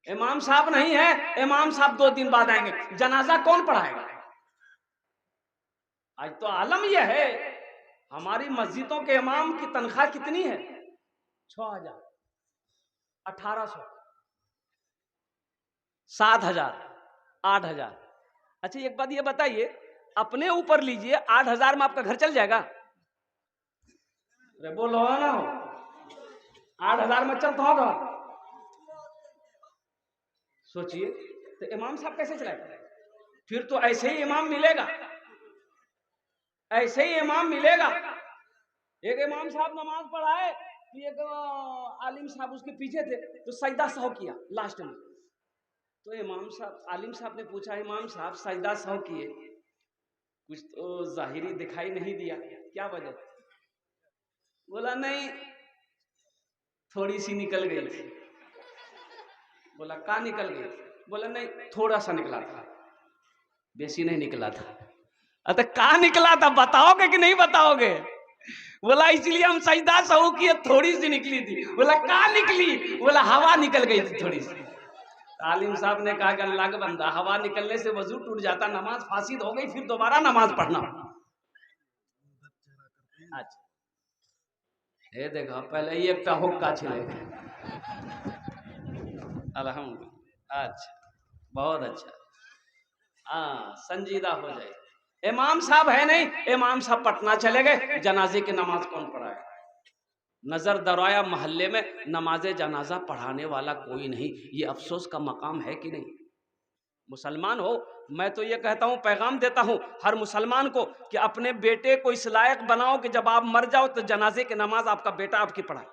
इमाम साहब नहीं है, इमाम साहब 2 दिन बाद आएंगे, जनाजा कौन पढ़ाएगा? आज तो आलम यह है, हमारी मस्जिदों के इमाम की तनख्वाह कितनी है? 6,000, 1,800, 7,000, 8,000। अच्छा एक बात ये बताइए, अपने ऊपर लीजिए, 8,000 में आपका घर चल जाएगा? अरे बोलो ना, 8,000 में चलता होगा? सोचिए, तो इमाम साहब कैसे चलाएगा? फिर तो ऐसे ही इमाम मिलेगा, ऐसे ही इमाम मिलेगा। एक इमाम साहब नमाज पढ़ाए, एक आलिम साहब उसके पीछे थे, तो सजदा सहो किया लास्ट में। तो इमाम साहब, आलिम साहब ने पूछा, इमाम साहब सजदा सहो किए, कुछ तो जाहिरी दिखाई नहीं दिया, क्या वजह? बोला नहीं, थोड़ी सी निकल गई थी। बोला कहाँ निकल गई? बोला नहीं, थोड़ा सा निकला था, बेसी नहीं निकला था। अरे कहाँ निकला था, बताओगे कि नहीं बताओगे? बोला इसलिए हम सजदा सहो किए, थोड़ी सी निकली थी। बोला कहाँ निकली? बोला हवा निकल गई थी थोड़ी सी। आलिम साहब ने कहा कि अल्लाह का बंदा, हवा निकलने से वजू टूट जाता, नमाज फासिद हो गई, फिर दोबारा नमाज पढ़ना। अच्छा ये देखो, पहले ही एक हुक्का छिले। अल्हम्दुलिल्लाह, अच्छा बहुत अच्छा, हाँ संजीदा हो जाए। इमाम साहब है नहीं, इमाम साहब पटना चले गए, जनाजे की नमाज कौन पढ़ाए? नजर दरवाया मोहल्ले में नमाज जनाजा पढ़ाने वाला कोई नहीं। ये अफसोस का मकाम है कि नहीं? मुसलमान हो, मैं तो ये कहता हूँ, पैगाम देता हूँ हर मुसलमान को कि अपने बेटे को इस लायक बनाओ कि जब आप मर जाओ तो जनाजे की नमाज आपका बेटा आपकी पढ़ाए।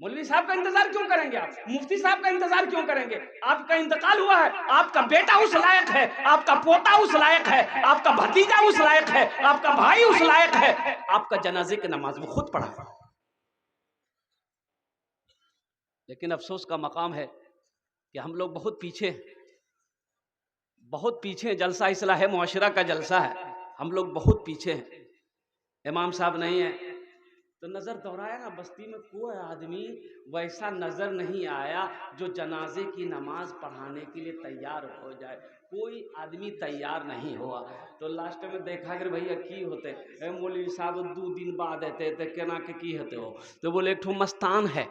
मौलवी साहब का इंतजार क्यों करेंगे आप? मुफ्ती साहब का इंतजार क्यों करेंगे? आपका इंतकाल हुआ है, आपका बेटा उस लायक है, आपका पोता उस लायक है, आपका भतीजा उस लायक है, आपका भाई उस लायक है, आपका जनाजे की नमाज वो खुद पढ़ा। लेकिन अफसोस का मकाम है कि हम लोग बहुत पीछे, बहुत पीछे। जलसा इस्लाह है, मुआशरा का जलसा है, हम लोग बहुत पीछे हैं। इमाम साहब नहीं है तो नजर दौड़ाया ना, बस्ती में कोई आदमी वैसा नजर नहीं आया जो जनाजे की नमाज पढ़ाने के लिए तैयार हो जाए। कोई आदमी तैयार नहीं हुआ। तो लास्ट में देखा कि भैया की होते, मौलवी साहब 2 दिन बाद आते थे, केना के की होते हो? तो बोले एक ठो मस्तान है,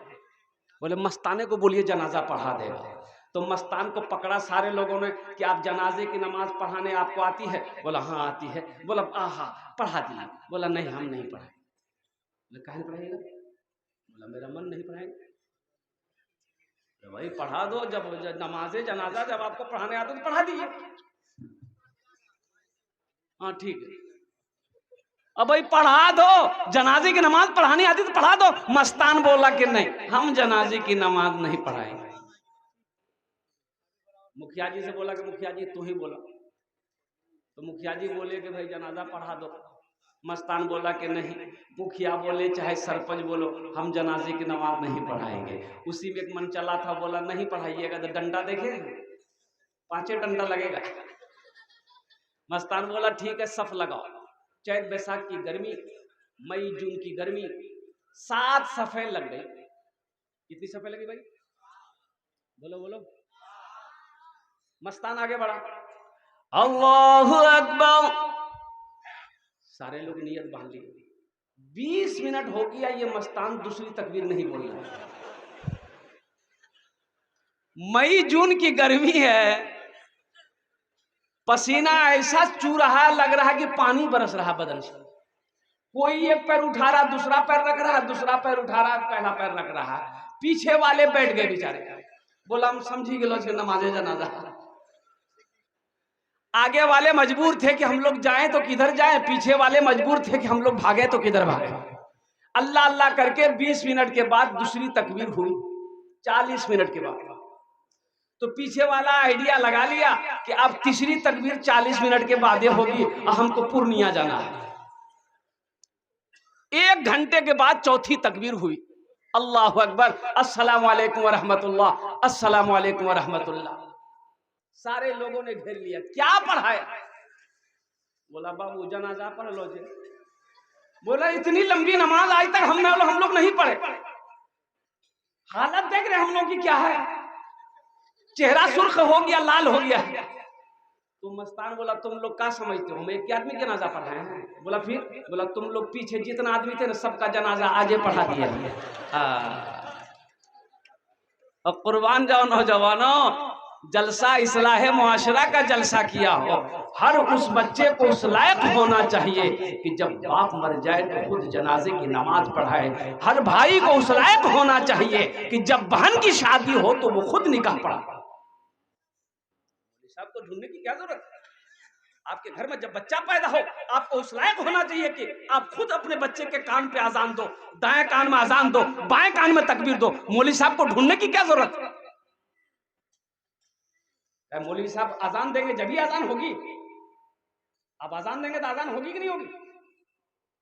बोले मस्ताने को बोलिए जनाजा पढ़ा देगा। तो मस्तान को पकड़ा सारे लोगों ने कि आप जनाजे की नमाज पढ़ाने आपको आती है? बोला हाँ आती है। बोला आहा पढ़ा दिया। बोला नहीं हम नहीं पढ़ाए। कहीं पढ़ाएगा? बोला मेरा मन नहीं पढ़ाएगा। तो भाई पढ़ा दो, जब नमाजे जनाजा जब आपको पढ़ाने आता तो पढ़ा दीजिए। हाँ ठीक है, अब भाई पढ़ा दो, जनाजे की नमाज पढ़ानी आती तो पढ़ा दो। मस्तान बोला कि नहीं हम जनाजे की नमाज नहीं पढ़ाएंगे। मुखिया जी से बोला कि मुखिया जी तू ही बोला। तो मुखिया जी बोले कि भाई जनाजा पढ़ा दो। मस्तान बोला कि नहीं, मुखिया बोले चाहे सरपंच बोलो, हम जनाजे की नमाज नहीं पढ़ाएंगे। उसी में एक मन चला था, बोला नहीं पढ़ाइएगा तो डंडा देखेंगे, 5 डंडा लगेगा। मस्तान बोला ठीक है सफ लगाओ। चैत बैसाख की गर्मी, मई जून की गर्मी, 7 सफे लग गई। कितनी सफे लगी भाई? बोलो बोलो। मस्तान आगे बढ़ा, अल्लाहु अकबर, सारे लोग नियत बांध ली। 20 मिनट हो गया, ये मस्तान दूसरी तकबीर नहीं बोल रहा। मई जून की गर्मी है, पसीना ऐसा चू रहा, लग रहा कि पानी बरस रहा बदन से। कोई एक पैर उठा रहा, दूसरा पैर रख रहा, दूसरा पैर उठा रहा, पहला पैर रख रहा। पीछे वाले बैठ गए बेचारे। बोला हम समझी गए नमाजे जनाजा। आगे वाले मजबूर थे कि हम लोग जाएं तो किधर जाएं, पीछे वाले मजबूर थे कि हम लोग भागे तो किधर भागे। अल्लाह अल्लाह करके 20 मिनट के बाद दूसरी तकबीर हुई, 40 मिनट के बाद। तो पीछे वाला आइडिया लगा लिया कि अब तीसरी तकबीर 40 मिनट के बाद होगी और हमको पूर्णिया जाना है। 1 घंटे के बाद चौथी तकबीर हुई, अल्लाहु अकबर, अस्सलामु अलैकुम व रहमतुल्लाह, अस्सलामु अलैकुम व रहमतुल्लाह। सारे लोगों ने घेर लिया, क्या पढ़ाया? बोला बाबू जनाजा पढ़ लो जी। बोला इतनी लंबी नमाज आज तक हम लोग नहीं पढ़े। हालत देख रहे हम लोग की क्या है, चेहरा सुर्ख हो गया, लाल हो गया। तो मस्तान बोला तुम लोग क्या समझते हो, हम एक आदमी जनाजा पढ़ाए हैं? बोला फिर? बोला तुम लोग पीछे जितना आदमी थे ना सबका जनाजा आजे पढ़ा दिया। और कुर्बान जाओ नौजवानों, जलसा इस्लाह मुआशरा का जलसा किया हो। हर उस बच्चे को उस लायक होना चाहिए कि जब बाप मर जाए तो खुद जनाजे की नमाज पढ़ाए। हर भाई को उस लायक होना चाहिए कि जब बहन की शादी हो तो वो खुद निकाह पढ़ाए। साहब को ढूंढने की क्या जरूरत है? आपके घर में जब बच्चा पैदा हो आपको उस लायक होना चाहिए कि आप खुद अपने बच्चे के कान पे अजान दो, दाएं कान में अजान दो, बाएं कान में तकबीर दो। मौलवी साहब को ढूंढने की क्या जरूरत है? मौलवी साहब अजान देंगे जब ही अजान होगी। आप अजान देंगे तो अजान होगी कि नहीं होगी?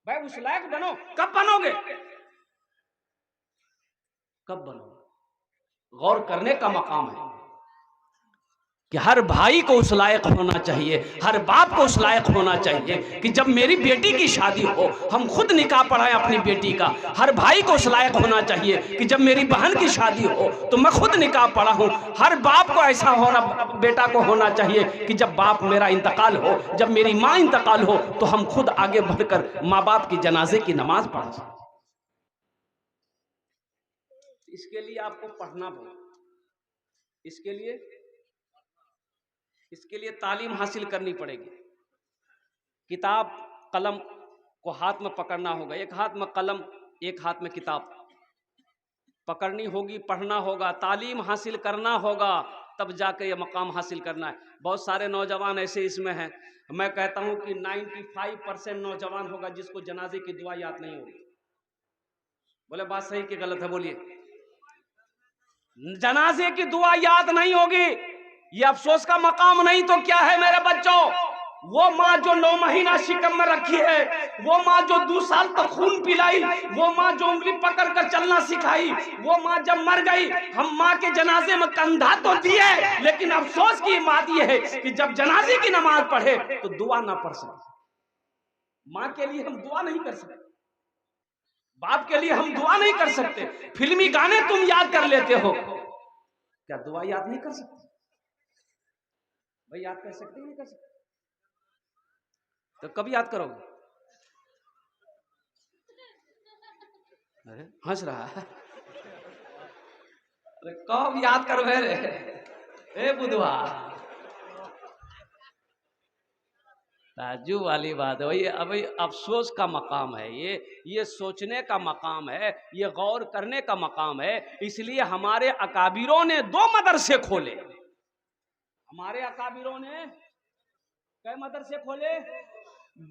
भाई उस लायक बनो। कब बनोगे? कब बनोगे? गौर करने का मकाम है कि हर भाई को उस लायक होना चाहिए, हर बाप को उस लायक होना चाहिए कि जब मेरी बेटी की शादी हो हम खुद निकाह पढ़ाएं अपनी बेटी का। हर भाई को उस लायक होना चाहिए कि जब मेरी बहन की शादी हो तो मैं खुद निकाह पढ़ा हूं। हर बाप को ऐसा होना, बेटा को होना चाहिए कि जब बाप मेरा इंतकाल हो, जब मेरी माँ इंतकाल हो तो हम खुद आगे बढ़कर माँ बाप की जनाजे की नमाज पढ़ सकें। इसके लिए आपको पढ़ना पड़ेगा, इसके लिए तालीम हासिल करनी पड़ेगी। किताब कलम को हाथ में पकड़ना होगा, एक हाथ में कलम एक हाथ में किताब पकड़नी होगी, पढ़ना होगा, तालीम हासिल करना होगा, तब जाके ये मकाम हासिल करना है। बहुत सारे नौजवान ऐसे इसमें हैं, मैं कहता हूं कि 95% नौजवान होगा जिसको जनाजे की दुआ याद नहीं होगी। बोले बात सही कि गलत है? बोलिए। जनाजे की दुआ याद नहीं होगी, ये अफसोस का मकाम नहीं तो क्या है मेरे बच्चों? वो माँ जो 9 महीना शिकम में रखी है, वो माँ जो 2 साल तक खून पिलाई, वो माँ जो उंगली पकड़ कर चलना सिखाई, वो माँ जब मर गई हम माँ के जनाजे में कंधा तो दिए, लेकिन अफसोस की बात यह है कि जब जनाजे की नमाज पढ़े तो दुआ ना पढ़ सके। माँ के लिए हम दुआ नहीं कर सकते, बाप के लिए हम दुआ नहीं कर सकते। फिल्मी गाने तुम याद कर लेते हो, क्या दुआ याद नहीं कर सकते? भाई याद कर सकते नहीं कर सकते? तो कब याद करोगे? हंस रहा है। अरे कब याद करोगे रे? ए बुधवा, ताज्जुब वाली बात है। ये अभी अफसोस का मकाम है, ये सोचने का मकाम है, ये गौर करने का मकाम है। इसलिए हमारे अकाबिरों ने 2 मदरसे खोले। हमारे अकाबिरों ने कई मदरसे खोले?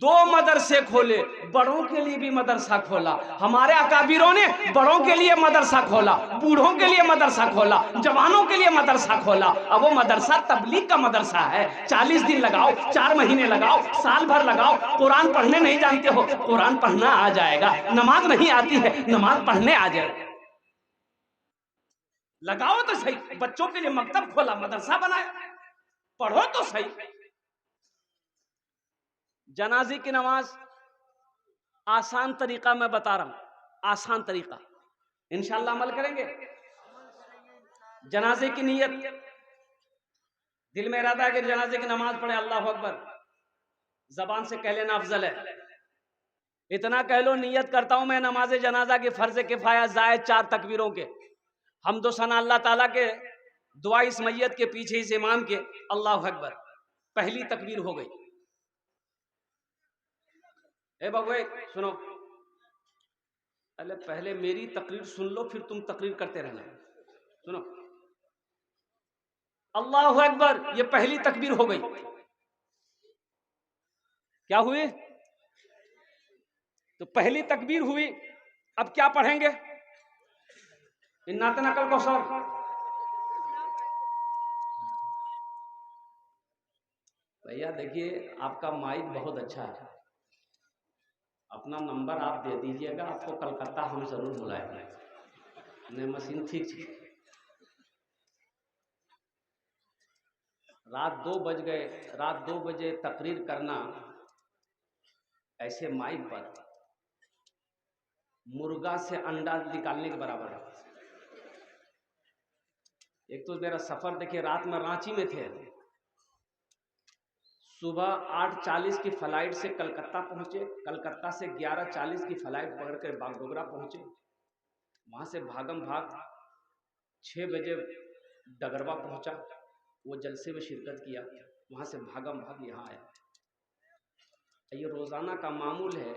2 मदरसे खोले। बड़ों के लिए भी मदरसा खोला। हमारे अकाबिरों ने बड़ों के लिए मदरसा खोला, बूढ़ों के लिए मदरसा खोला, जवानों के लिए मदरसा खोला। अब वो मदरसा तबलीग का मदरसा है। 40 दिन लगाओ, 4 महीने लगाओ, साल भर लगाओ। कुरान पढ़ने नहीं जानते हो, कुरान पढ़ना आ जाएगा। नमाज नहीं आती है, नमाज पढ़ने आ जाएगा। लगाओ तो सही। बच्चों के लिए मकतब खोला, मदरसा बनाया, पढ़ो तो सही। जनाजे की नमाज आसान तरीका मैं बता रहा हूं, आसान तरीका, इंशाअल्लाह अमल करेंगे। जनाजे की नियत, दिल में इरादा है कि जनाजे की नमाज पढ़े, अल्लाह अकबर, जबान से कह लेना अफजल है। इतना कह लो नियत करता हूं मैं नमाज जनाजा की फर्ज किफाया जायद 4 तकबीरों के, हमदो सना अल्लाह ताला के, दुआ इस मैयत के पीछे इस इमाम के, अल्लाह अकबर। पहली तकबीर हो गई। ए बाबू सुनो, अरे पहले मेरी तकरीर सुन लो, फिर तुम तकरीर करते रहना। सुनो, अल्लाह अकबर, ये पहली तकबीर हो गई। क्या हुई? तो पहली तकबीर हुई। अब क्या पढ़ेंगे? इन्नात नकल को सर। भैया देखिए, आपका माइक बहुत अच्छा है, अपना नंबर आप दे दीजिएगा, आपको कलकत्ता हम जरूर बुलाएंगे। ने मशीन ठीक थी। रात 2 बज गए, रात 2 बजे तकरीर करना ऐसे माइक पर मुर्गा से अंडा निकालने के बराबर है। एक तो मेरा सफर देखिए, रात में रांची में थे, सुबह 8:40 की फ्लाइट से कलकत्ता पहुंचे, कलकत्ता से 11:40 की फ्लाइट पकड़कर बागडोगरा पहुंचे, वहां से भागम भाग 6 बजे डगरवा पहुंचा, वो जलसे में शिरकत किया, वहां से भागम भाग यहाँ आया। ये रोजाना का मामूल है।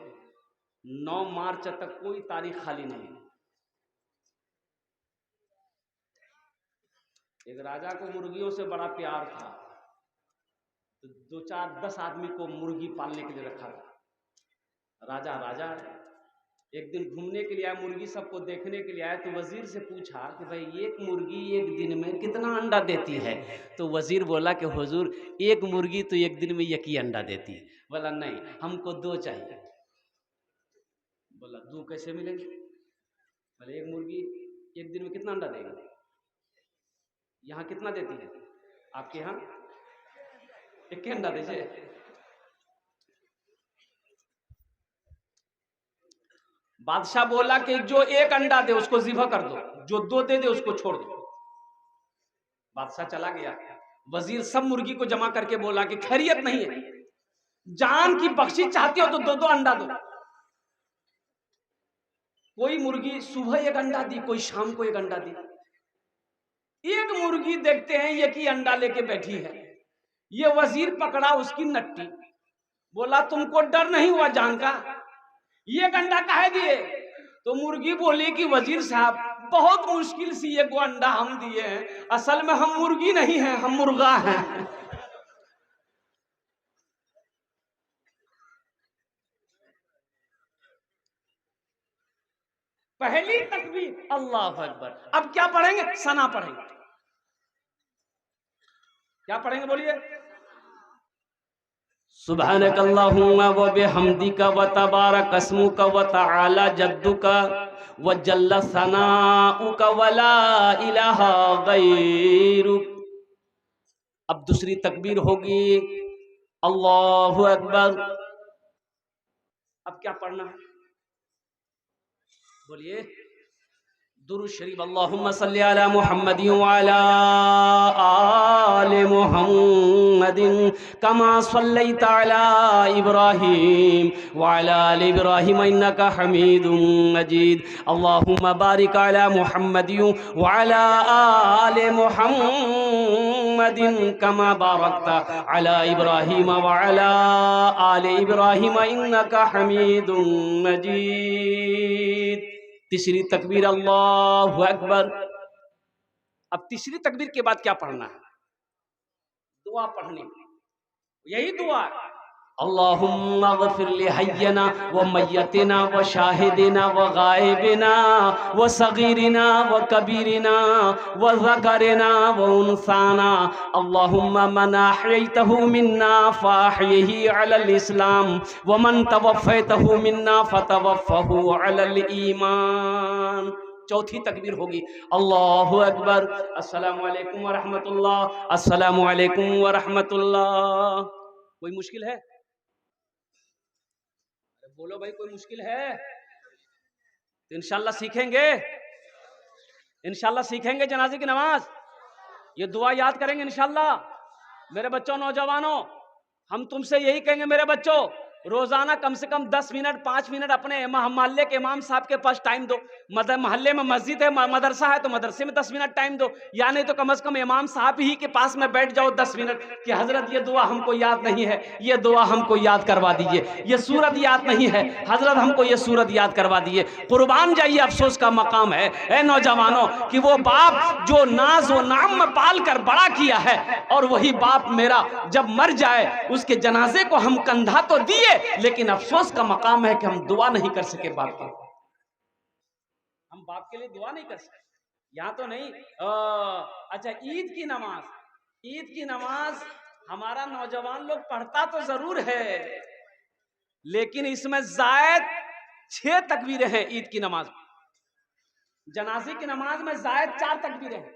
9 मार्च तक कोई तारीख खाली नहीं। एक राजा को मुर्गियों से बड़ा प्यार था, तो 2-4-10 आदमी को मुर्गी पालने के लिए रखा था। राजा है, एक दिन घूमने के लिए आया, मुर्गी सबको देखने के लिए आया, तो वजीर से पूछा कि भाई एक मुर्गी एक दिन में कितना अंडा देती है? तो वजीर बोला कि हुजूर एक मुर्गी तो एक दिन में एक ही अंडा देती है। बोला नहीं, हमको 2 चाहिए। बोला 2 कैसे मिलेंगे? बोले एक मुर्गी एक दिन में कितना अंडा देगा? यहाँ कितना देती है आपके यहाँ? एक अंडा दीजिए। बादशाह बोला कि जो एक अंडा दे उसको ज़िबह कर दो, जो 2 दे दे उसको छोड़ दो। बादशाह चला गया। वजीर सब मुर्गी को जमा करके बोला कि खैरियत नहीं है, जान की बख्शी चाहती हो तो 2-2 अंडा दो। कोई मुर्गी सुबह एक अंडा दी, कोई शाम को एक अंडा दी। एक मुर्गी देखते हैं एक ही अंडा लेके बैठी है। ये वजीर पकड़ा उसकी नट्टी, बोला तुमको डर नहीं हुआ जान का? ये अंडा काहे दिए? तो मुर्गी बोली कि वजीर साहब बहुत मुश्किल से ये को अंडा हम दिए हैं, असल में हम मुर्गी नहीं हैं, हम मुर्गा हैं। पहली तकबीर अल्लाह अकबर। अब क्या पढ़ेंगे? सना पढ़ेंगे। क्या पढ़ेंगे बोलिए? सुब्हानक अल्लाहुम्मा व बिहम्दिका व तबारक अस्मुका व तआला जद्दुका व जल्ल सनाउका व ला इलाहा गैरुक। अब दूसरी तकबीर होगी अल्लाहु अकबर। अब क्या पढ़ना है बोलिए? दुरूद शरीफ। अल्लाहुम्मा सल्ली अला मुहम्मदिन व अला आलि मुहम्मदिन कमा सल्लैता अला इब्राहीम व अला आलि इब्राहीम इन्नका हमीदुम मजीद। अल्लाहुम्मा बारिक अला मुहम्मदिन व अला आलि मुहम्मदिन कमा बारकता अला इब्राहीम व अला आलि इब्राहीम इन्नका हमीदुम मजीद। तीसरी तकबीर अल्लाहु अकबर। अब तीसरी तकबीर के बाद क्या पढ़ना है? दुआ पढ़नी, यही दुआ है। अल्लाहुम्मा गफिर लि हय्यना व मय्यतिना व शाहिदिना व गायबिना व सगीरिना व कबीरिना व ज़करिना व उनसाना। अल्लाहुम्मा मन अहयैतहु मिन्ना फ़अहयिही अलल इस्लाम व मन तवफ़्फ़ैतहु मिन्ना फ़तवफ़्फ़हु अलल ईमान। चौथी तकबीर होगी अल्लाहु अकबर। अस्सलामु अलैकुम व रहमतुल्लाह, अस्सलामु अलैकुम व रहमतुल्लाह। कोई मुश्किल है? बोलो भाई, कोई मुश्किल है? तो इंशाल्लाह सीखेंगे, इंशाल्लाह सीखेंगे जनाजे की नमाज। ये दुआ याद करेंगे इंशाल्लाह। मेरे बच्चों, नौजवानों, हम तुमसे यही कहेंगे मेरे बच्चों, रोजाना कम से कम 10 मिनट 5 मिनट अपने मोहल्ले के इमाम साहब के पास टाइम दो। मोहल्ले में मस्जिद है, मदरसा है, तो मदरसे में 10 मिनट टाइम दो, या नहीं तो कम से कम इमाम साहब ही के पास में बैठ जाओ 10 मिनट कि हजरत ये दुआ हमको याद नहीं है, ये दुआ हमको याद करवा दीजिए, ये सूरत याद नहीं है हजरत हमको ये सूरत याद करवा दीजिए। कुर्बान जाइए, अफसोस का मकाम है ए नौजवानों कि वो बाप जो नाज व नाम में पाल कर बड़ा किया है, और वही बाप मेरा जब मर जाए उसके जनाजे को हम कंधा तो दिए, लेकिन अफसोस का मकाम है कि हम दुआ नहीं कर सके बाप के। हम बाप के लिए दुआ नहीं कर सके। यहां तो नहीं। अच्छा, ईद की नमाज, ईद की नमाज हमारा नौजवान लोग पढ़ता तो जरूर है, लेकिन इसमें जायद 6 तकबीरें हैं ईद की नमाज। जनाजे की नमाज में जायद 4 तकबीरें हैं।